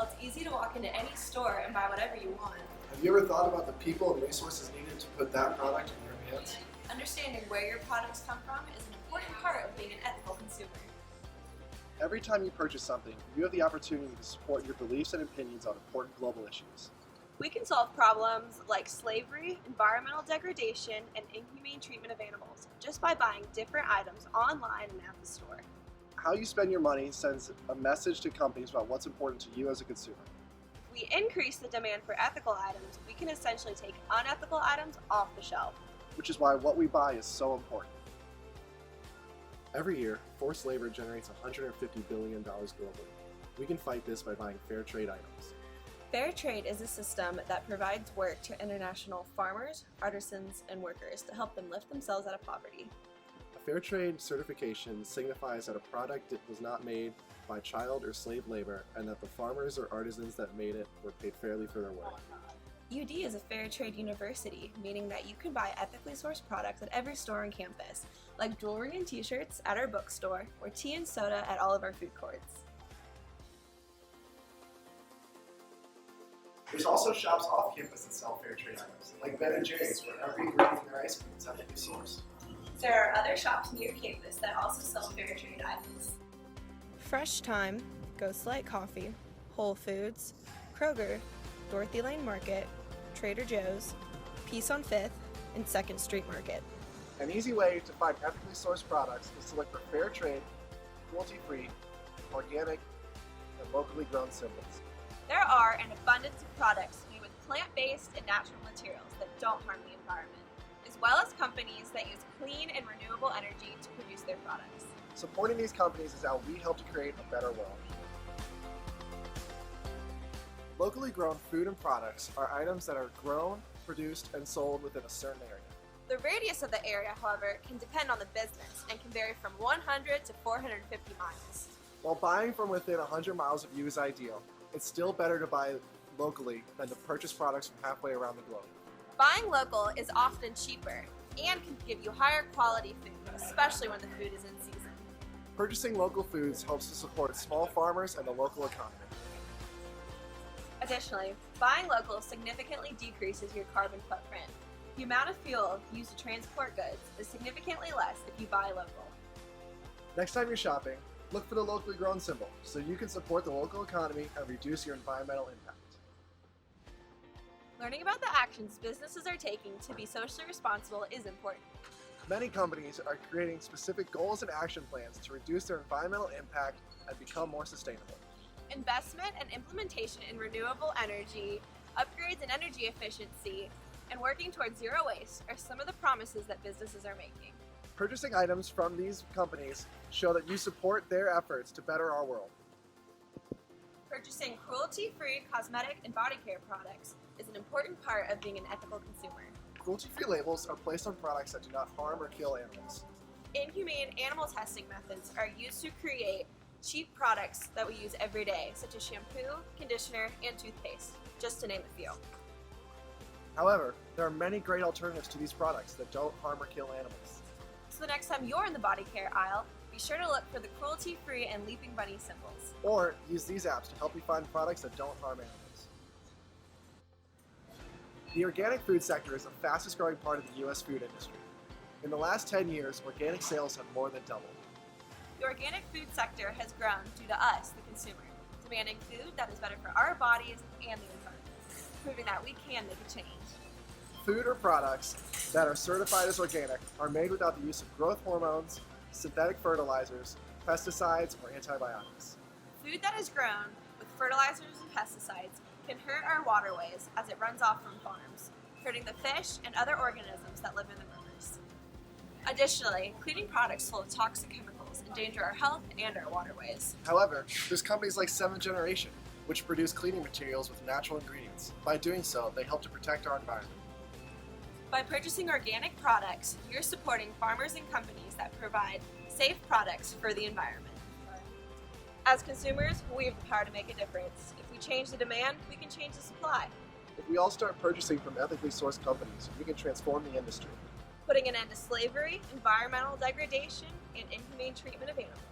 Well, it's easy to walk into any store and buy whatever you want. Have you ever thought about the people and resources needed to put that product in your hands? Understanding where your products come from is an important part of being an ethical consumer. Every time you purchase something, you have the opportunity to support your beliefs and opinions on important global issues. We can solve problems like slavery, environmental degradation, and inhumane treatment of animals just by buying different items online and at the store. How you spend your money sends a message to companies about what's important to you as a consumer. If we increase the demand for ethical items, we can essentially take unethical items off the shelf. Which is why what we buy is so important. Every year, forced labor generates $150 billion globally. We can fight this by buying fair trade items. Fair trade is a system that provides work to international farmers, artisans, and workers to help them lift themselves out of poverty. A fair trade certification signifies that a product was not made by child or slave labor and that the farmers or artisans that made it were paid fairly for their work. UD is a fair trade university, meaning that you can buy ethically sourced products at every store on campus, like jewelry and t-shirts at our bookstore, or tea and soda at all of our food courts. There's also shops off campus that sell fair trade items, like Ben & Jerry's, where every ingredient in their ice cream is ethically sourced. There are other shops near campus that also sell fair trade items. Fresh Time, Ghost Light Coffee, Whole Foods, Kroger, Dorothy Lane Market, Trader Joe's, Peace on 5th, and 2nd Street Market. An easy way to find ethically sourced products is to look for fair trade, cruelty-free, organic, and locally grown symbols. There are an abundance of products made with plant-based and natural materials that don't harm the environment, as well as companies that use clean and renewable energy to produce their products. Supporting these companies is how we help to create a better world. Locally grown food and products are items that are grown, produced, and sold within a certain area. The radius of the area, however, can depend on the business and can vary from 100 to 450 miles. While buying from within 100 miles of you is ideal, it's still better to buy locally than to purchase products from halfway around the globe. Buying local is often cheaper and can give you higher quality food, especially when the food is in season. Purchasing local foods helps to support small farmers and the local economy. Additionally, buying local significantly decreases your carbon footprint. The amount of fuel used to transport goods is significantly less if you buy local. Next time you're shopping, look for the locally grown symbol so you can support the local economy and reduce your environmental impact. Learning about the actions businesses are taking to be socially responsible is important. Many companies are creating specific goals and action plans to reduce their environmental impact and become more sustainable. Investment and implementation in renewable energy, upgrades in energy efficiency, and working towards zero waste are some of the promises that businesses are making. Purchasing items from these companies show that you support their efforts to better our world. Purchasing cruelty-free cosmetic and body care products is an important part of being an ethical consumer. Cruelty-free labels are placed on products that do not harm or kill animals. Inhumane animal testing methods are used to create cheap products that we use every day, such as shampoo, conditioner, and toothpaste, just to name a few. However, there are many great alternatives to these products that don't harm or kill animals. So the next time you're in the body care aisle, be sure to look for the cruelty-free and leaping bunny symbols. Or use these apps to help you find products that don't harm animals. The organic food sector is the fastest growing part of the U.S. food industry. In the last 10 years, organic sales have more than doubled. The organic food sector has grown due to us, the consumer, demanding food that is better for our bodies and the environment, proving that we can make a change. Food or products that are certified as organic are made without the use of growth hormones, synthetic fertilizers, pesticides, or antibiotics. Food that is grown with fertilizers and pesticides can hurt our waterways as it runs off from farms, hurting the fish and other organisms that live in the rivers. Additionally, cleaning products full of toxic chemicals endanger our health and our waterways. However, there's companies like 7th Generation, which produce cleaning materials with natural ingredients. By doing so, they help to protect our environment. By purchasing organic products, you're supporting farmers and companies that provide safe products for the environment. As consumers, we have the power to make a difference. If we change the demand, we can change the supply. If we all start purchasing from ethically sourced companies, we can transform the industry. Putting an end to slavery, environmental degradation, and inhumane treatment of animals.